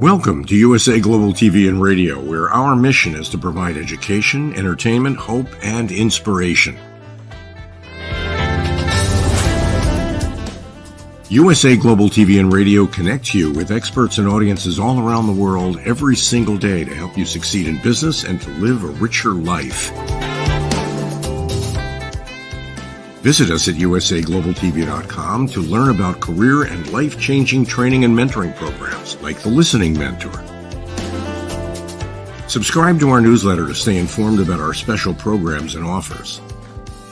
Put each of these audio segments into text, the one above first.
Welcome to USA Global TV and Radio, where our mission is to provide education, entertainment, hope, and inspiration. USA Global TV and Radio connects you with experts and audiences all around the world every single day to help you succeed in business and to live a richer life. Visit us at usaglobaltv.com to learn about career and life-changing training and mentoring programs like the Listening Mentor. Subscribe to our newsletter to stay informed about our special programs and offers.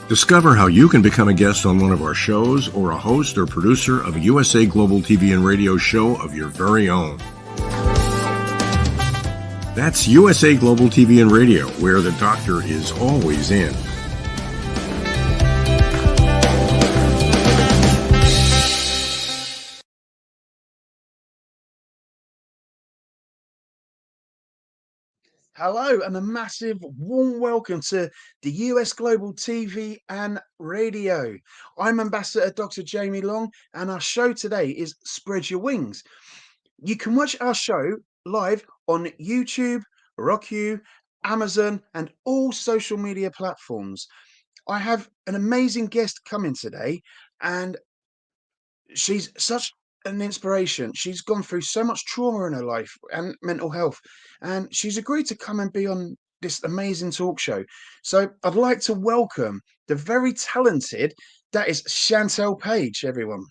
Discover how you can become a guest on one of our shows or a host or producer of a USA Global TV and Radio show of your very own. That's USA Global TV and Radio, where the doctor is always in. Hello and a massive warm welcome to the US Global TV and Radio. I'm Ambassador Dr. Jamie Long and our show today is Spread Your Wings. You can watch our show live on YouTube, Roku, Amazon and all social media platforms. I have an amazing guest coming today and she's such an inspiration. She's gone through so much trauma in her life and mental health, and she's agreed to come and be on this amazing talk show. So I'd like to welcome the very talented, that is Chantel Page, everyone.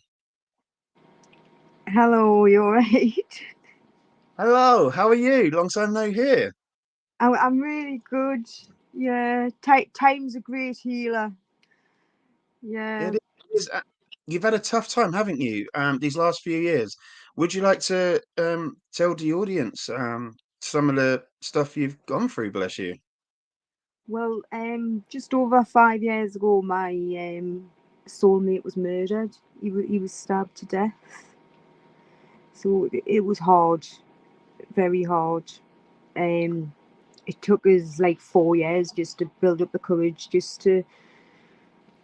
Hello, you all right? Hello, how are you? Long time no hear. I'm really good. Yeah, time's a great healer. Yeah. It is. You've had a tough time, haven't you, these last few years? Would you like to tell the audience some of the stuff you've gone through, bless you? Well, just over 5 years ago, my soulmate was murdered. He was stabbed to death. So it was hard, very hard. It took us like 4 years just to build up the courage, just to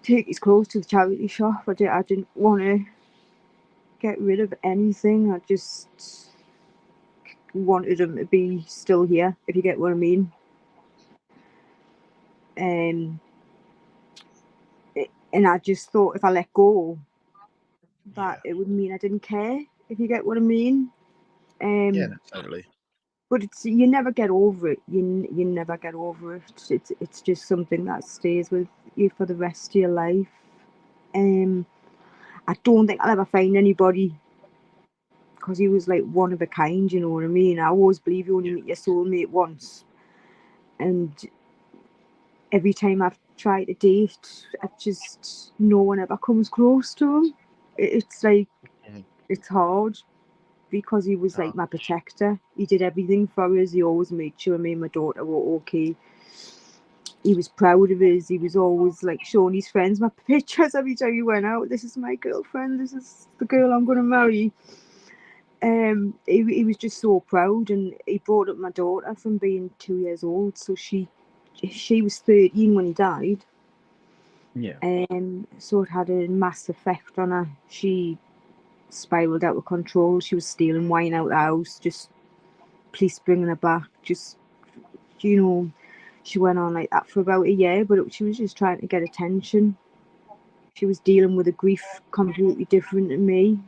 take his clothes to the charity shop. I didn't want to get rid of anything. I just wanted him to be still here, if you get what I mean. And I just thought if I let go, that it would mean I didn't care, if you get what I mean. Yeah, totally. But you never get over it. You never get over it. It's just something that stays with you for the rest of your life. I don't think I'll ever find anybody, because he was like one of a kind, you know what I mean? I always believe you only meet your soulmate once. And every time I've tried to date, no one ever comes close to him. It's like, it's hard. Because he was like my protector. He did everything for us. He always made sure me and my daughter were okay. He was proud of us. He was always like showing his friends my pictures every time he went out. This is my girlfriend. This is the girl I'm going to marry. He was just so proud, and he brought up my daughter from being 2 years old. So she was 13 when he died. Yeah. So it had a massive effect on her. She spiraled out of control. She was stealing wine out the house, just police bringing her back. Just, you know, she went on like that for about a year, but she was just trying to get attention. She was dealing with a grief completely different to me.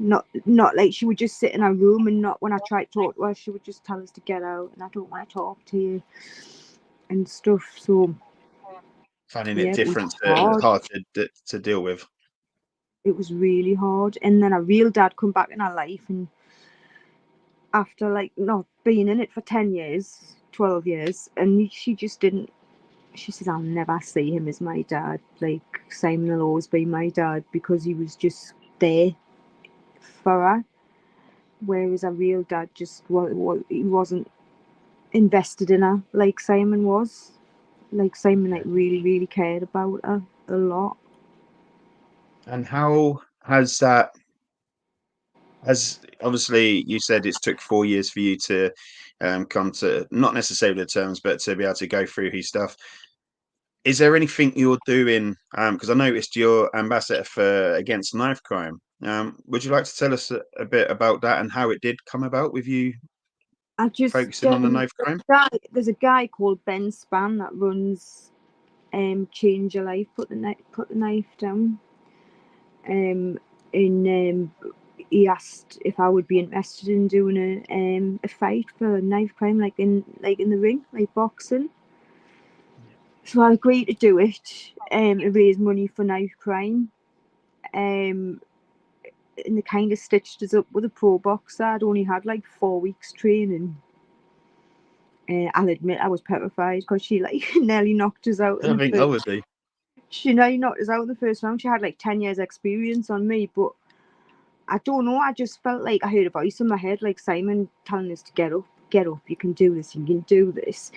Not like she would just sit in her room, and not when I tried to talk to her, she would just tell us to get out and I don't want to talk to you and stuff. So finding it different, hard to deal with. It was really hard. And then a real dad come back in our life, and after like not being in it for 10 years, 12 years, and she just didn't, she says, I'll never see him as my dad. Like, Simon will always be my dad, because he was just there for her. Whereas a real dad he wasn't invested in her like Simon was. Like Simon like really, really cared about her a lot. And how has that, as obviously you said, it's took 4 years for you to come to not necessarily the terms, but to be able to go through his stuff. Is there anything you're doing? Because I noticed you're ambassador for against knife crime. Would you like to tell us a bit about that and how it did come about with you I just focusing on the knife crime? there's a guy called Ben Span that runs Change Your Life, put the knife down. He asked if I would be interested in doing a fight for a knife crime, like in the ring, like boxing. So I agreed to do it, to raise money for knife crime. And they kind of stitched us up with a pro boxer. I'd only had like 4 weeks training. I'll admit I was petrified because she like nearly knocked us out. I think I would be. She nearly knocked us out in the first round. She had like 10 years experience on me, but I don't know. I just felt like I heard a voice in my head, like Simon telling us to get up, you can do this, you can do this.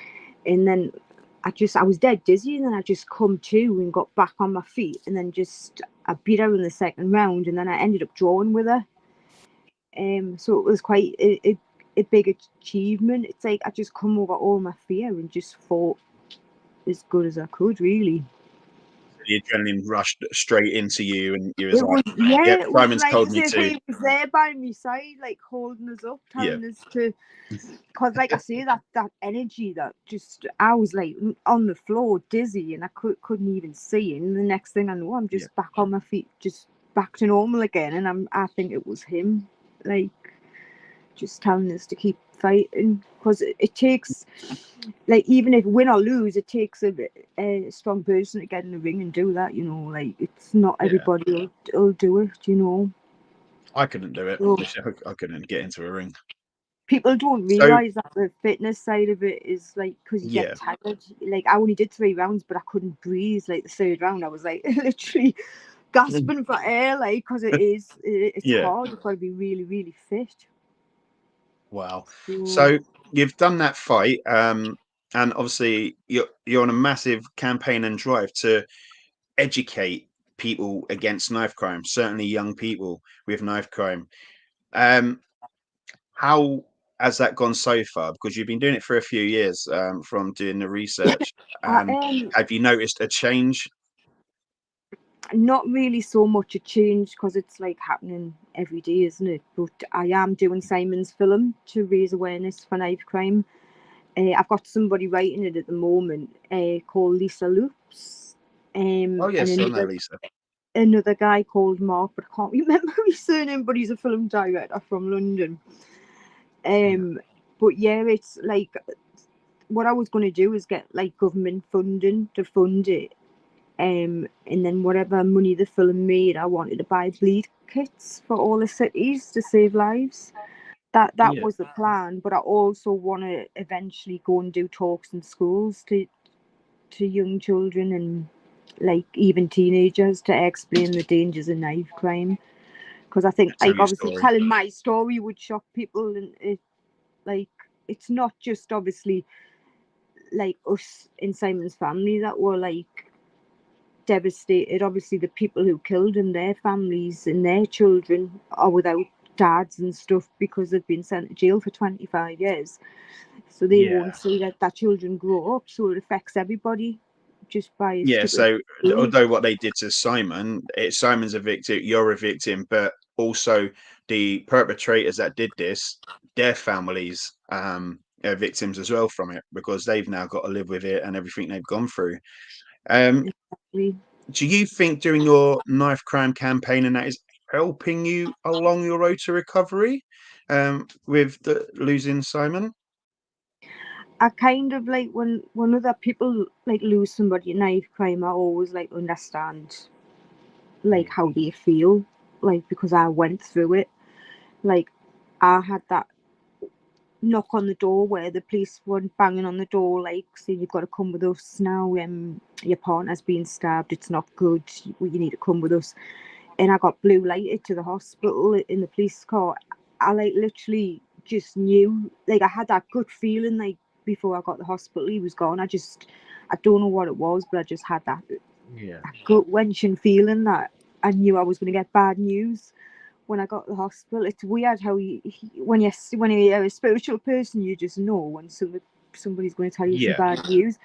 And then I was dead dizzy, and then I just come to and got back on my feet, and then I beat her in the second round, and then I ended up drawing with her. So it was quite a big achievement. It's like I just come over all my fear and just fought as good as I could, really. The adrenaline rushed straight into you, and you It was "Yep, it was Simon's like told as me if to." he was there by my side, like holding us up, telling us to. Because, like I say, that energy, that just I was like on the floor, dizzy, and I couldn't even see. And the next thing I know, I'm just back on my feet, just back to normal again. And I think it was him, like, just telling us to keep fighting, because it takes, like, even if win or lose, it takes a strong person to get in the ring and do that, you know. Like, it's not everybody will do it, you know. I couldn't do it. So I couldn't get into a ring. people don't realise that the fitness side of it is like, because you get tired. Like, I only did 3 rounds, but I couldn't breathe. Like, the third round, I was like literally gasping for air, like, because it's hard. You've got to be really, really fit. Wow. So you've done that fight, and obviously you're on a massive campaign and drive to educate people against knife crime, certainly young people with knife crime. How has that gone so far? Because you've been doing it for a few years, from doing the research. Have you noticed a change? Not really so much a change, because it's like happening every day, isn't it? But I am doing Simon's film to raise awareness for knife crime. I've got somebody writing it at the moment, called Lisa Loops. Oh yes, I know Lisa. Another guy called Mark, but I can't remember his surname, but he's a film director from London. But yeah, it's like, what I was going to do is get like government funding to fund it. And then whatever money the film made, I wanted to buy bleed kits for all the cities to save lives. That was the plan. But I also want to eventually go and do talks in schools to young children and like even teenagers, to explain the dangers of knife crime. Because I think, like, obviously telling my story would shock people, and it's not just obviously like us in Simon's family that were like devastated. Obviously the people who killed him, their families and their children are without dads and stuff because they've been sent to jail for 25 years, so they won't see that children grow up. So it affects everybody just by So although what they did to Simon, Simon's a victim, you're a victim, but also the perpetrators that did this, their families are victims as well from it, because they've now got to live with it and everything they've gone through. Do you think doing your knife crime campaign and that is helping you along your road to recovery, with losing Simon? I kind of like, when other people like lose somebody in knife crime, I always like understand like how they feel, like, because I went through it. Like, I had that knock on the door where the police were banging on the door, like saying, "You've got to come with us now. Your partner's been stabbed. It's not good. You need to come with us." And I got blue lighted to the hospital in the police car. I like literally just knew, like, I had that gut feeling, like, before I got to the hospital he was gone. I don't know what it was, but I just had that gut wrenching feeling that I knew I was going to get bad news when I got to the hospital. It's weird how when you're a spiritual person, you just know when somebody's going to tell you some bad news.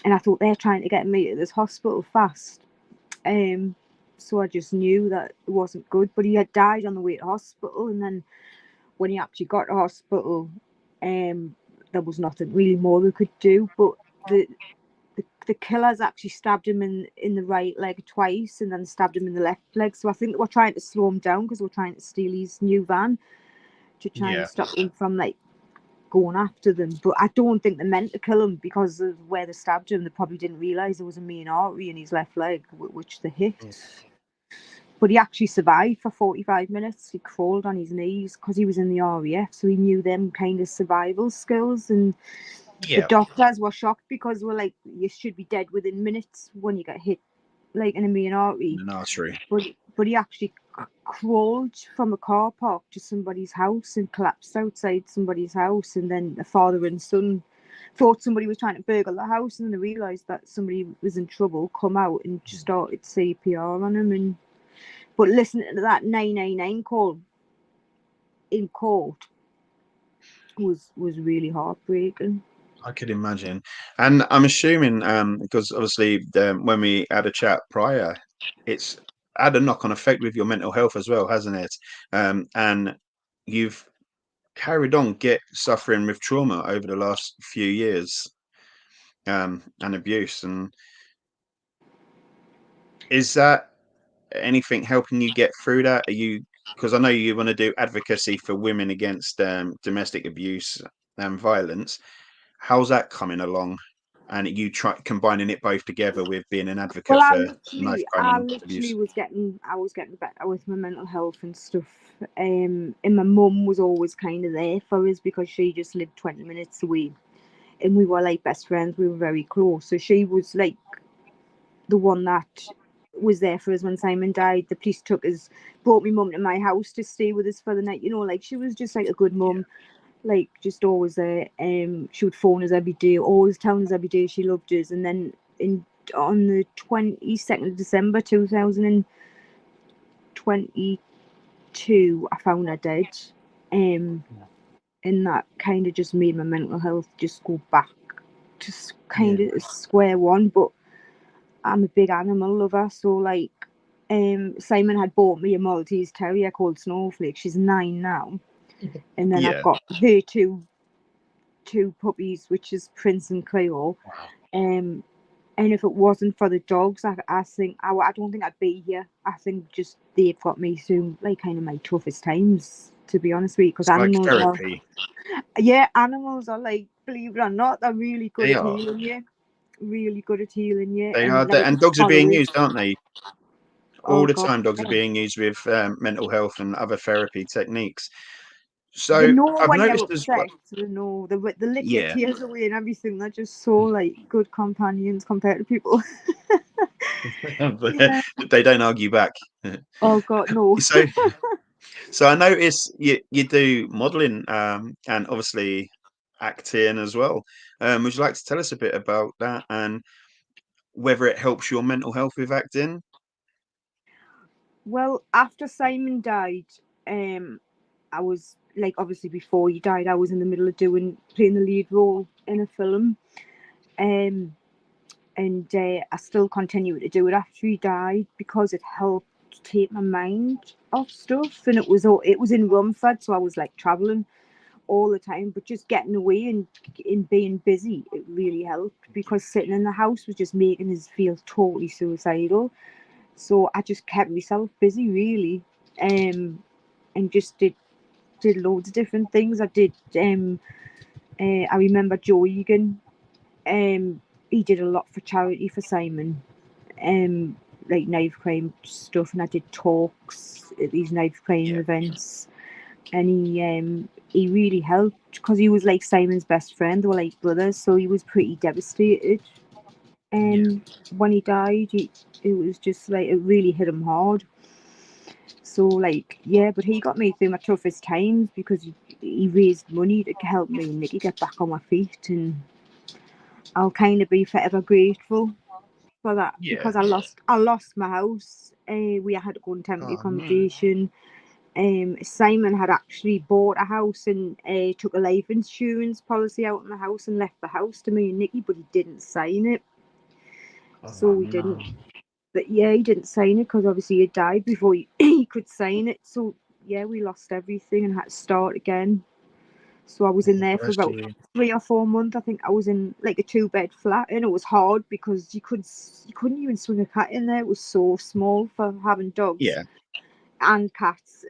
And I thought, they're trying to get me to this hospital fast. so I just knew that it wasn't good. But he had died on the way to hospital, and then when he actually got to hospital, there was nothing really more they could do. But the killers actually stabbed him in the right leg twice, and then stabbed him in the left leg. So I think they were trying to slow him down because they were trying to steal his new van to try and stop him from like going after them. But I don't think they meant to kill him because of where they stabbed him. They probably didn't realise there was a main artery in his left leg, which they hit. But he actually survived for 45 minutes. He crawled on his knees because he was in the RAF, so he knew them kind of survival skills. And the doctors were shocked because they were like, you should be dead within minutes when you get hit like in a main artery. An artery. But he actually crawled from a car park to somebody's house and collapsed outside somebody's house. And then the father and son thought somebody was trying to burgle the house, and then they realised that somebody was in trouble, come out and just started CPR on him. But listening to that 999 call in court was really heartbreaking. I could imagine. And I'm assuming, because obviously when we had a chat prior, it's had a knock-on effect with your mental health as well, hasn't it? And you've carried on suffering with trauma over the last few years, and abuse. And is that anything helping you get through that? Are you, because I know you want to do advocacy for women against domestic abuse and violence. How's that coming along? And you try combining it both together with being an advocate for knife crime and abuse. I was getting better with my mental health and stuff. And my mum was always kind of there for us because she just lived 20 minutes away, and we were like best friends. We were very close. So she was like the one that was there for us when Simon died. The police brought my mum to my house to stay with us for the night. You know, like she was just like a good mum. Like just always there. She would phone us every day, always telling us every day she loved us. And then on the 22nd of December 2022, I found her dead. And that kind of just made my mental health just go back to kind of square one. But I'm a big animal lover, so like Simon had bought me a Maltese Terrier called Snowflake. She's 9 now. And then I've got her two puppies, which is Prince and Cleo. Wow. And if it wasn't for the dogs, I think I don't think I'd be here. I think just they've got me through like kind of my toughest times, to be honest with you. Because animals therapy. Animals are like, believe it or not, they're really good at healing you. Really good at healing you. They are, and dogs are being used, aren't they? All the time, dogs are being used with mental health and other therapy techniques. So they know I've when noticed you're as well. upset. They know they lick your tears away and everything. They're just so like good companions compared to people. They don't argue back. Oh God, no. So I notice you do modelling and obviously acting as well. Would you like to tell us a bit about that and whether it helps your mental health with acting? Well, after Simon died, I was like, obviously before he died, I was in the middle of playing the lead role in a film, and I still continue to do it after he died because it helped take my mind off stuff. And it was in Rumford, so I was like traveling all the time, but just getting away and being busy, it really helped, because sitting in the house was just making us feel totally suicidal. So I just kept myself busy, really, and just did loads of different things. I did. I remember Joe Egan. He did a lot for charity for Simon, like knife crime stuff, and I did talks at these knife crime events, and he really helped because he was like Simon's best friend. They were like brothers, so he was pretty devastated. When he died, it was just like it really hit him hard. So like but he got me through my toughest times because he raised money to help me and Nikki get back on my feet, and I'll kind of be forever grateful for that because I lost my house. We had to go in temporary accommodation. Simon had actually bought a house and took a life insurance policy out on the house and left the house to me and Nikki, but he didn't sign it. So we didn't. But yeah, he didn't sign it because obviously he died before he could sign it. So yeah, we lost everything and had to start again. So I was in there for Bless about you. 3 or 4 months. I think I was in like a 2-bed flat, and it was hard because you couldn't even swing a cat in there. It was so small for having dogs Yeah. and cats.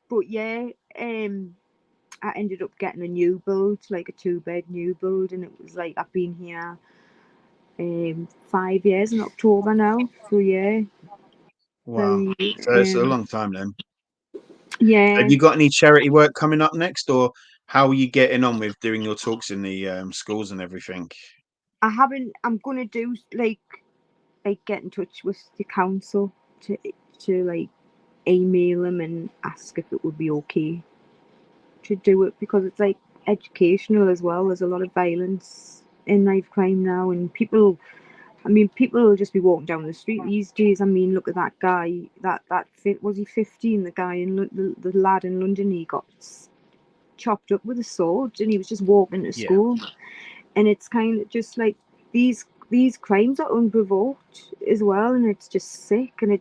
But yeah, I ended up getting a new build, like a 2-bed new build, and it was like I've been here 5 years in October now. So yeah, Wow. very So it's a long time then. Have yeah. you got any charity work coming up next, or how are you getting on with doing your talks in the schools and everything? I haven't. I'm gonna do like get in touch with the council to like email them and ask if it would be okay to do it, because it's like educational as well. There's a lot of violence in knife crime now, and people will just be walking down the street these days. I mean, look at that guy. Was he 15? The guy in the lad in London. He got chopped up with a sword, and he was just walking to Yeah. school. And it's kind of just like these crimes are unprovoked as well, and it's just sick. And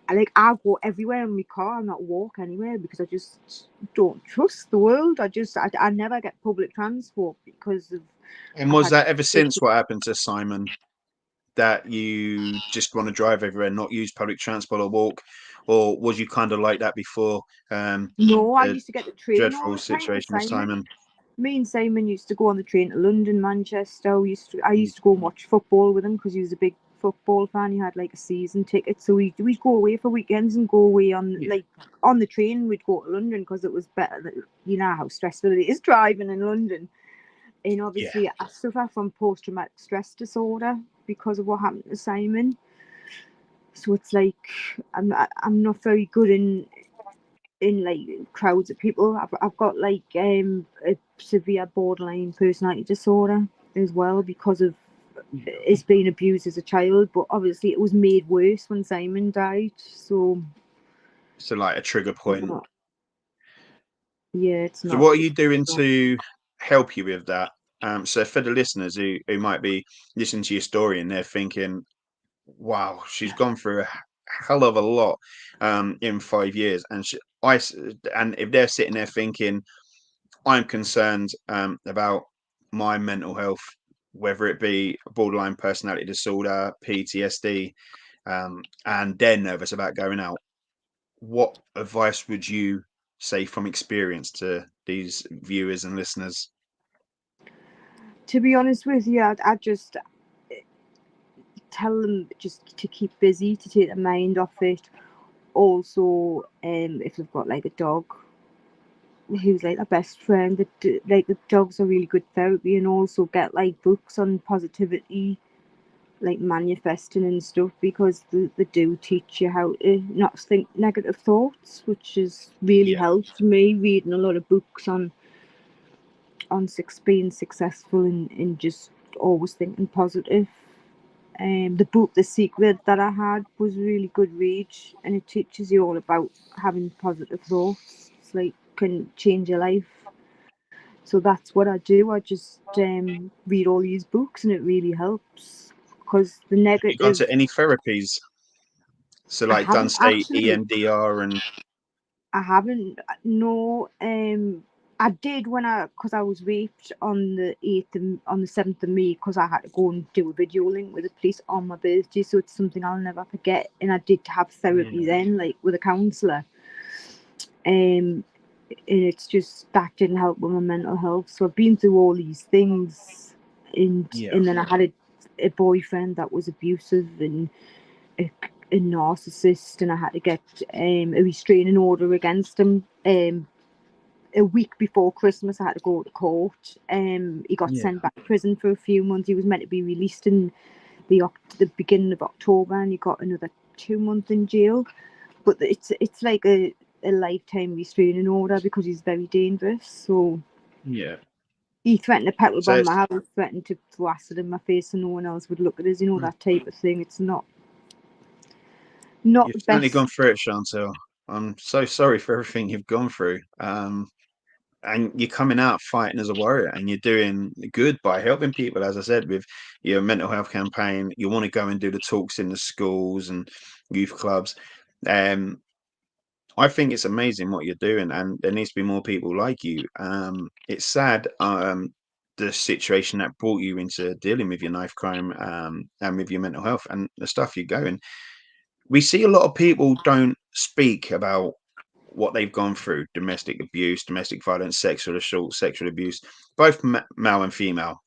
I go everywhere in my car. I not walk anywhere because I just don't trust the world. I never get public transport because of And I've was had that ever since what happened to Simon, that you just want to drive everywhere, not use public transport or walk, or was you kind of like that before no. I the used to get the train all dreadful the time with situation with Simon. Simon? Me and Simon used to go on the train to London, Manchester. I used to go and watch football with him because he was a big football fan. He had like a season ticket, so we'd go away for weekends and go away Yeah. on the train. We'd go to London because it was better. You know how stressful it is driving in London, and Yeah. obviously I suffer from post traumatic stress disorder because of what happened to Simon. So it's like I'm not very good in like crowds of people. I've got like a severe borderline personality disorder as well because of Yeah. it's been abused as a child, but obviously it was made worse when Simon died. So So like a trigger it's point. not, yeah, it's So not. what are you doing to help you with that? So for the listeners who might be listening to your story and they're thinking, wow, she's gone through a hell of a lot in 5 years, and and if they're sitting there thinking, I'm concerned about my mental health, whether it be borderline personality disorder, PTSD, and they're nervous about going out, what advice would you say from experience to these viewers and listeners? To be honest with you, I just tell them just to keep busy, to take their mind off it. Also, if they've got like a dog who's like a best friend, like the dogs are really good therapy, and also get like books on positivity, like manifesting and stuff, because they do teach you how to not think negative thoughts, which has really Yeah, helped me reading a lot of books on being successful and just always thinking positive. The book The Secret that I had was a really good read, and it teaches you all about having positive thoughts. It's like can change your life. So that's what I do. I just read all these books, and it really helps because the have you gone negative. to any therapies? So I like done haven't say actually. EMDR and I haven't. No. I did because I was raped on on the 7th of May, because I had to go and do a video link with the police on my birthday. So it's something I'll never forget. And I did have therapy yeah, then, like with a counsellor. Um, and it's just that didn't help with my mental health. So I've been through all these things, yeah, and then I had a boyfriend that was abusive and a, a narcissist, and I had to get a restraining order against him. A week before Christmas, I had to go to court. He got yeah. sent back to prison for a few months. He was meant to be released in the beginning of October, and he got another 2 months in jail. But it's like a lifetime restraining order because he's very dangerous. So Yeah. he threatened to petrol So bomb my house, threatened to throw acid in my face, so no one else would look at us. You know, that type of thing. It's not you've the certainly best. gone through it, Chantel. I'm so sorry for everything you've gone through. and you're coming out fighting as a warrior, and you're doing good by helping people, as I said, with your mental health campaign. You want to go and do the talks in the schools and youth clubs. I think it's amazing what you're doing, and there needs to be more people like you. It's sad, the situation that brought you into dealing with your knife crime, and with your mental health and the stuff you're going. We see a lot of people don't speak about what they've gone through: domestic abuse, domestic violence, sexual assault, sexual abuse, both male and female.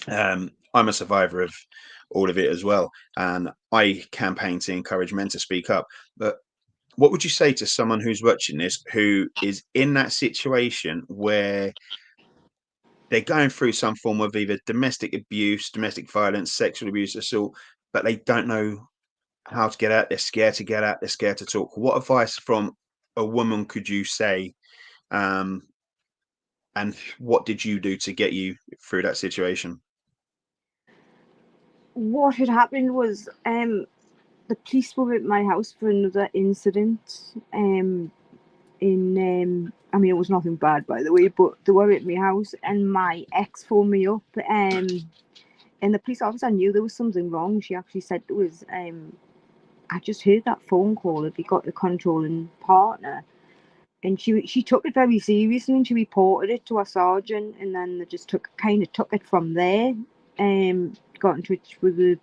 I'm a survivor of all of it as well, and I campaign to encourage men to speak up. But what would you say to someone who's watching this, who is in that situation where they're going through some form of either domestic abuse, domestic violence, sexual abuse, assault, but they don't know how to get out? They're scared to get out. They're scared to talk. What advice from a woman could you say? Um, and what did you do to get you through that situation? What had happened was the police were at my house for another incident. I mean, it was nothing bad, by the way, but they were at my house, and my ex phoned me up. And the police officer knew there was something wrong. She actually said there was. I just heard that phone call. Have you got the controlling partner? And she took it very seriously, and she reported it to our sergeant, and then they just took it from there. Got in touch with the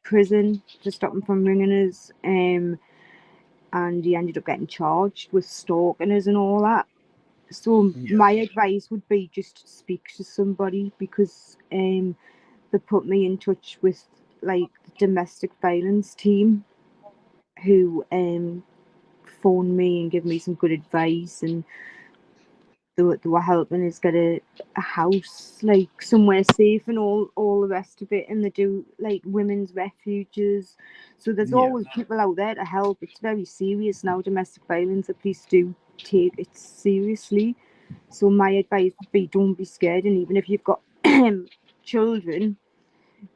prison to stop him from ringing us. And he ended up getting charged with stalking us and all that. So Yeah, my advice would be just speak to somebody, because they put me in touch with like the domestic violence team, who phoned me and give me some good advice, and they were helping us get a house, like somewhere safe and all the rest of it. And they do like women's refuges, so there's yeah, always people out there to help. It's very serious now, domestic violence. The police do take it seriously. So my advice would be, don't be scared, and even if you've got children,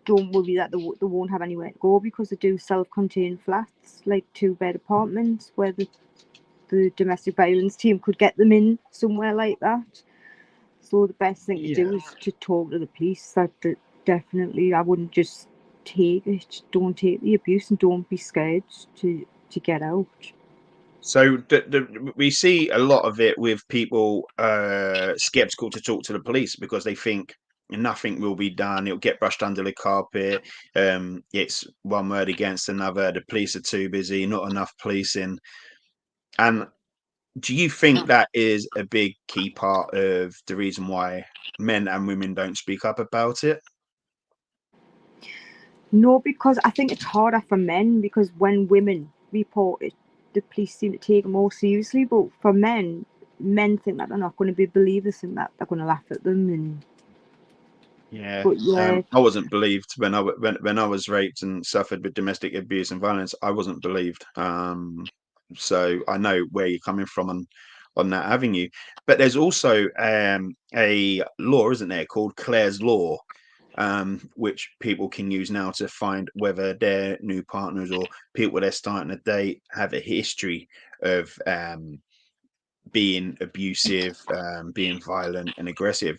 don't worry that they won't have anywhere to go, because they do self-contained flats, like 2-bed apartments, where the domestic violence team could get them in somewhere like that. So the best thing to yeah. do is to talk to the police. That definitely, I wouldn't just take it. Don't take the abuse, and don't be scared to get out. So we see a lot of it with people skeptical to talk to the police because they think nothing will be done. It'll get brushed under the carpet. It's one word against another. The police are too busy. Not enough policing. And do you think that is a big key part of the reason why men and women don't speak up about it? No, because I think it's harder for men, because when women report it, the police seem to take it more seriously. But for men think that they're not going to be believed. They think that they're going to laugh at them. And Yeah, but yeah, I wasn't believed when when I was raped and suffered with domestic abuse and violence. I wasn't believed. So I know where you're coming from on that avenue. But there's also a law, isn't there, called Clare's Law, which people can use now to find whether their new partners or people they're starting to date have a history of being abusive, being violent and aggressive.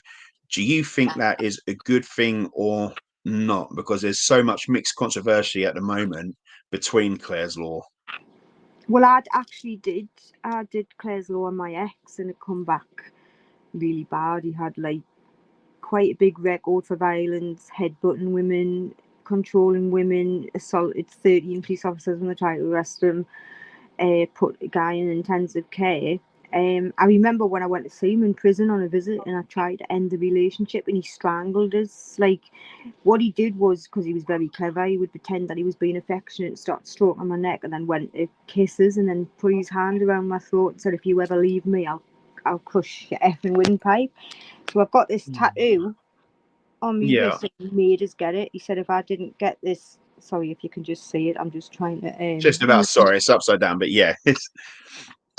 Do you think that is a good thing or not? Because there's so much mixed controversy at the moment between Clare's Law. well, I did Claire's Law on my ex, and it come back really bad. He had like quite a big record for violence, headbutting women, controlling women, assaulted 13 police officers when they tried to arrest him, put a guy in intensive care. I remember when I went to see him in prison on a visit, and I tried to end the relationship, and he strangled us. Like, what he did was, because he was very clever, he would pretend that he was being affectionate, start stroking my neck, and then went to kisses, and then put his hand around my throat and said, "If you ever leave me, I'll crush your effing windpipe." So I've got this tattoo on my Yeah, wrist, and he made us get it. He said if I didn't get this, sorry if you can just see it. I'm just trying to just about. Sorry, it's upside down, but yeah. It's,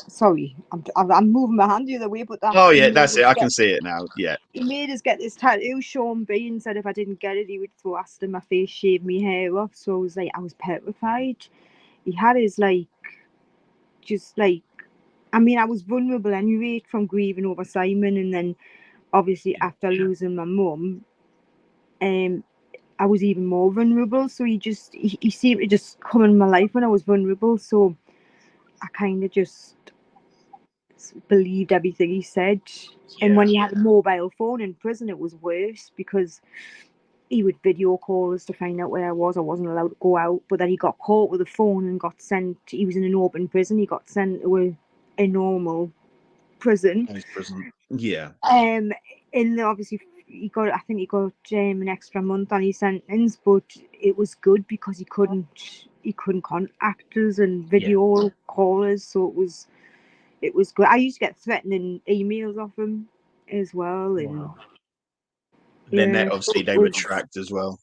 sorry, I'm moving my hand the other way, but that oh yeah, that's it. I can see it now. Yeah. he made us get this tattoo. Sean B, and said if I didn't get it, he would throw acid in my face, shave me hair off. So I was petrified. He had his like, just like I mean, I was vulnerable anyway from grieving over Simon, and then obviously after losing my mum, I was even more vulnerable. So he seemed to just come in my life when I was vulnerable. So I kind of just believed everything he said. And when he had a mobile phone in prison, it was worse because he would video call us to find out where I was. I wasn't allowed to go out, but then he got caught with a phone and got sent. He was in an open prison. He got sent to a normal prison. Nice prison. Yeah. And obviously he got. I think he got an extra month on his sentence, but it was good because he couldn't contact us and video call us. So it was good. I used to get threatening emails off him as well, and Wow. Then that obviously they retract as well.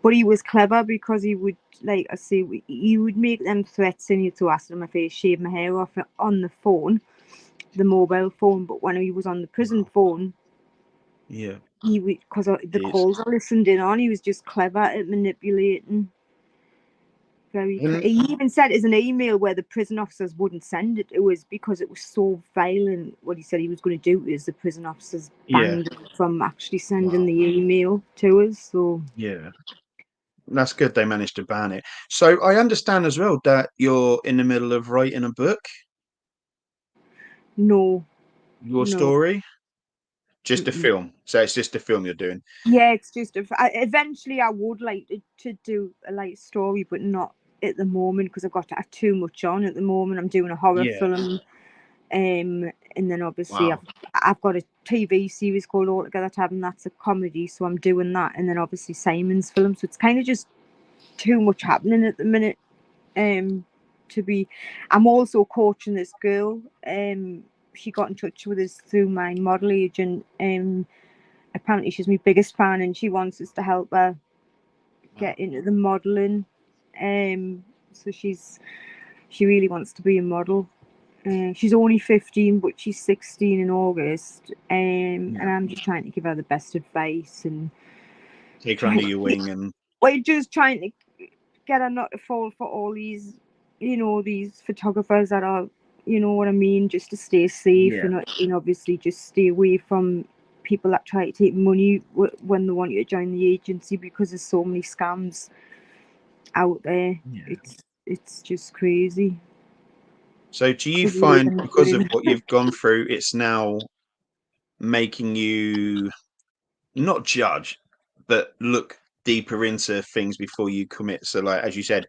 But he was clever because he would, like I say, he would make them threats and to ask them if he shaved my hair off on the phone, the mobile phone. But when he was on the prison phone, he would, because the calls I listened in on, he was just clever at manipulating. He even said as an email where the prison officers wouldn't send it. It was because it was so violent. What he said he was going to do is the prison officers banned him from actually sending the email to us. So that's good. They managed to ban it. So I understand as well that you're in the middle of writing a book. No. Your story. Just a film. So it's just a film you're doing. Yeah, it's just eventually I would like to do a light story, but not at the moment because I have too much on at the moment. I'm doing a horror film, and then obviously I've got a TV series called All Together Tab, and that's a comedy, so I'm doing that, and then obviously Simon's film. So it's kind of just too much happening at the minute. I'm also coaching this girl. She got in touch with us through my model agent. Apparently she's my biggest fan and she wants us to help her get into the modelling. So she really wants to be a model. She's only 15, but she's 16 in August. And I'm just trying to give her the best advice and take her under your wing, and we're just trying to get her not to fall for all these, these photographers that are, you know what I mean, just to stay safe and obviously just stay away from people that try to take money when they want you to join the agency, because there's so many scams out there. It's just crazy. So do you find because of what you've gone through, it's now making you not judge, but look deeper into things before you commit? So like, as you said,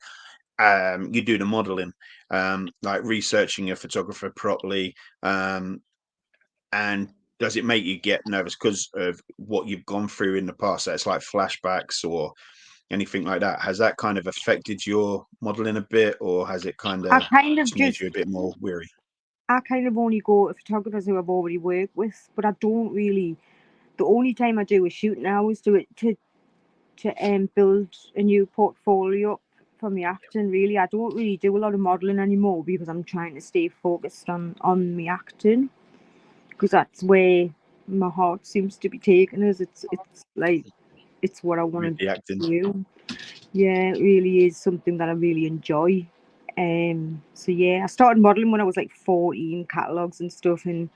you do the modeling, like researching a photographer properly, and does it make you get nervous because of what you've gone through in the past? So it's like flashbacks or anything like that. Has that kind of affected your modeling a bit, or has it kind of just made you a bit more weary? I kind of only go to photographers who I've already worked with, but I don't really. The only time I do a shoot now is to build a new portfolio for my acting. Really, I don't really do a lot of modelling anymore because I'm trying to stay focused on my acting, because that's where my heart seems to be taking us. It's like it's what I want to do. Yeah, it really is something that I really enjoy. So yeah, I started modelling when I was like 14, catalogues and stuff, and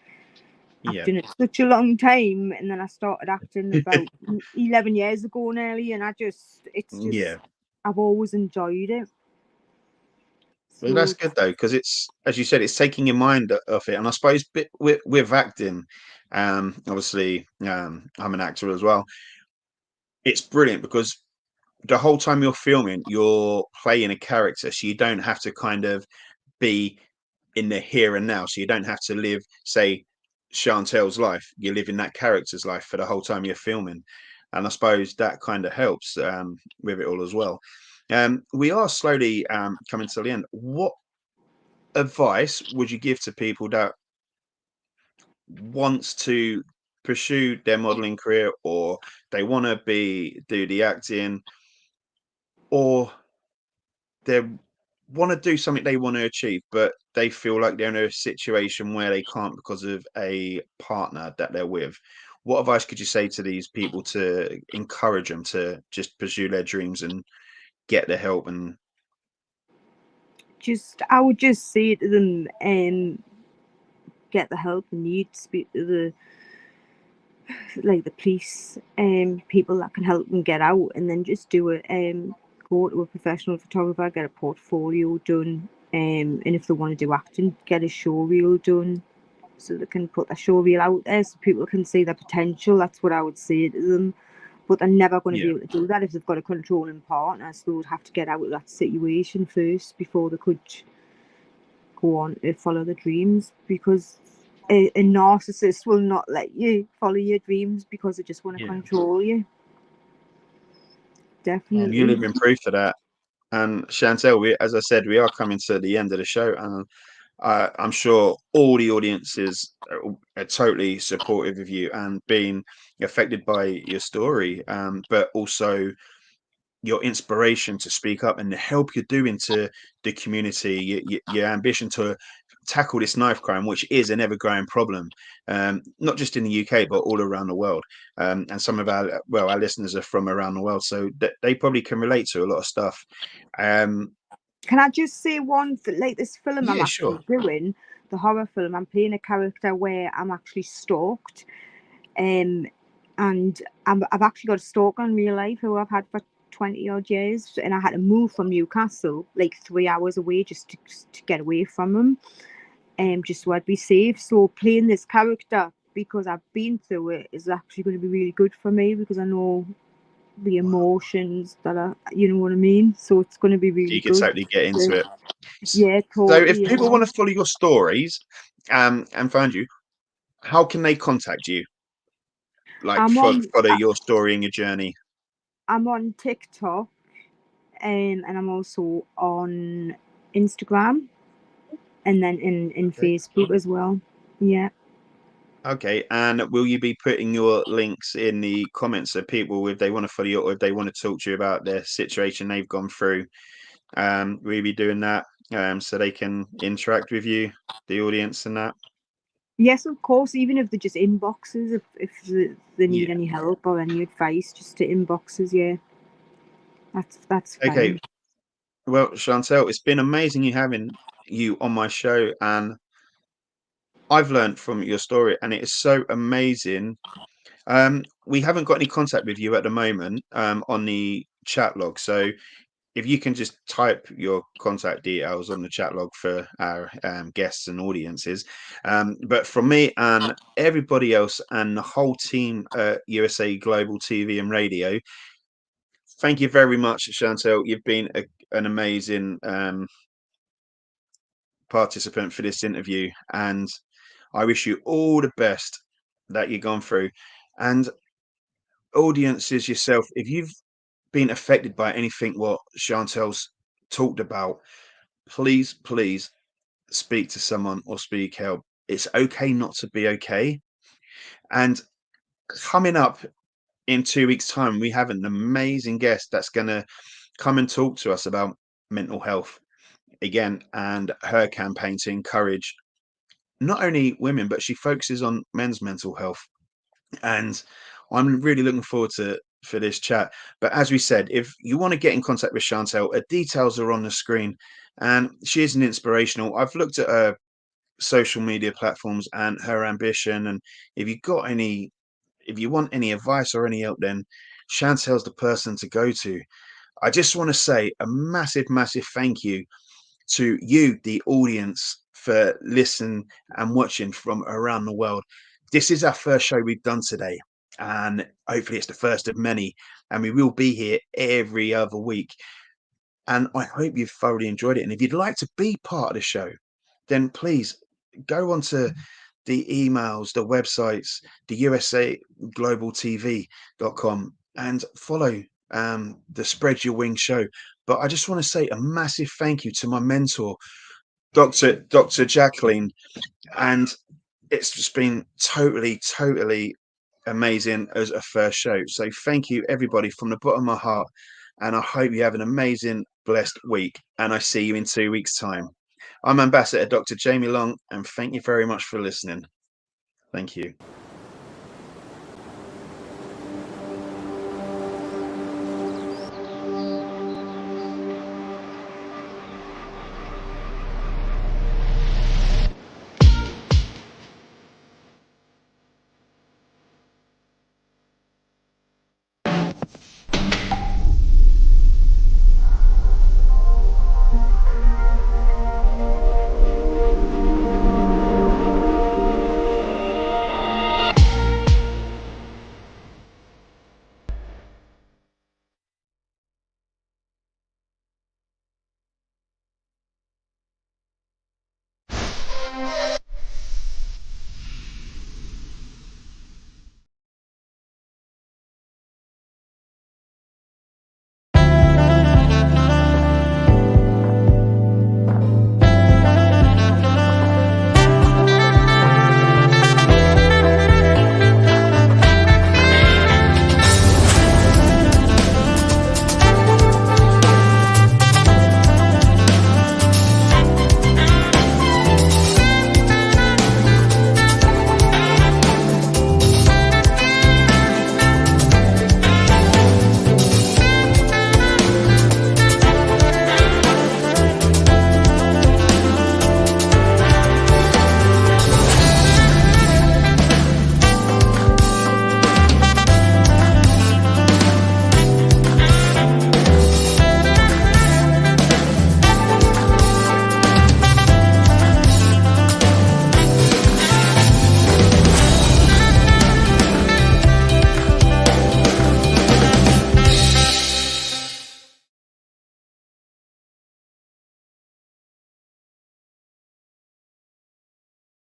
I've done it such a long time. And then I started acting about 11 years ago nearly, and I've always enjoyed it. Well, that's good though, because it's, as you said, it's taking your mind off it. And I suppose with acting, obviously, I'm an actor as well. It's brilliant because the whole time you're filming, you're playing a character, so you don't have to kind of be in the here and now. So you don't have to live, say, Chantel's life. You live in that character's life for the whole time you're filming, and I suppose that kind of helps with it all as well. We are slowly coming to the end. What advice would you give to people that wants to pursue their modeling career, or they want to do the acting, or they want to do something they want to achieve, but they feel like they're in a situation where they can't because of a partner that they're with? What advice could you say to these people to encourage them to just pursue their dreams and get the help? And do I would just say to them, get the help they need, speak to the police, people that can help them get out, and then just do it. Go to a professional photographer, get a portfolio done, and if they want to do acting, get a show reel done, so they can put a show reel out there so people can see their potential. That's what I would say to them. But they're never going to be able to do that if they've got a controlling partner. So they would have to get out of that situation first before they could go on to follow their dreams, because a narcissist will not let you follow your dreams because they just want to control you. Definitely. You live in proof of that. And Chantel, as I said, we are coming to the end of the show, and I'm sure all the audiences are totally supportive of you and being affected by your story, but also your inspiration to speak up and the help you're doing to the community, your ambition to tackle this knife crime, which is an ever-growing problem, not just in the UK but all around the world. And some of our listeners are from around the world, so they probably can relate to a lot of stuff. Can I just say one, like this film I'm actually doing, the horror film, I'm playing a character where I'm actually stalked, and I've actually got a stalker in real life who I've had for 20 odd years, and I had to move from Newcastle like 3 hours away just to get away from him, just so I'd be safe. So playing this character, because I've been through it, is actually going to be really good for me, because I know the emotions that are, you know what I mean? So it's going to be really good. You can totally get into it. Yeah, totally. So if people want to follow your stories and find you, how can they contact you? Like follow your story and your journey. I'm on TikTok, and I'm also on Instagram, and then in Facebook as well. Yeah. Okay, and will you be putting your links in the comments so people, if they want to follow you or if they want to talk to you about their situation they've gone through, will you be doing that so they can interact with you, the audience, and that? Yes, of course. Even if they're just inboxes, if they need any help or any advice, just to inboxes. Yeah, that's fine. Okay. Well, Chantel, it's been amazing having you on my show, and I've learned from your story, and it is so amazing. We haven't got any contact with you at the moment on the chat log, so if you can just type your contact details on the chat log for our guests and audiences. But from me and everybody else and the whole team at USA Global TV and Radio, thank you very much, Chantel. You've been an amazing participant for this interview, and I wish you all the best that you've gone through. And audiences yourself, if you've been affected by anything what Chantel's talked about, please speak to someone or speak help. It's okay not to be okay. And coming up in 2 weeks' time, we have an amazing guest that's going to come and talk to us about mental health again and her campaign to encourage not only women, but she focuses on men's mental health. And I'm really looking forward for this chat. But as we said, if you want to get in contact with Chantel, her details are on the screen, and she is an inspirational. I've looked at her social media platforms and her ambition, and if you want any advice or any help, then Chantel's the person to go to. I just want to say a massive thank you to you, the audience, for listening and watching from around the world. This is our first show we've done today, and hopefully it's the first of many, and we will be here every other week. And I hope you've thoroughly enjoyed it. And if you'd like to be part of the show, then please go onto the emails, the websites, the usaglobaltv.com, and follow the Spread Your Wings show. But I just want to say a massive thank you to my mentor, Dr. Jacqueline. And it's just been totally amazing as a first show. So thank you, everybody, from the bottom of my heart. And I hope you have an amazing, blessed week. And I see you in 2 weeks' time. I'm Ambassador Dr. Jamie Long, and thank you very much for listening. Thank you.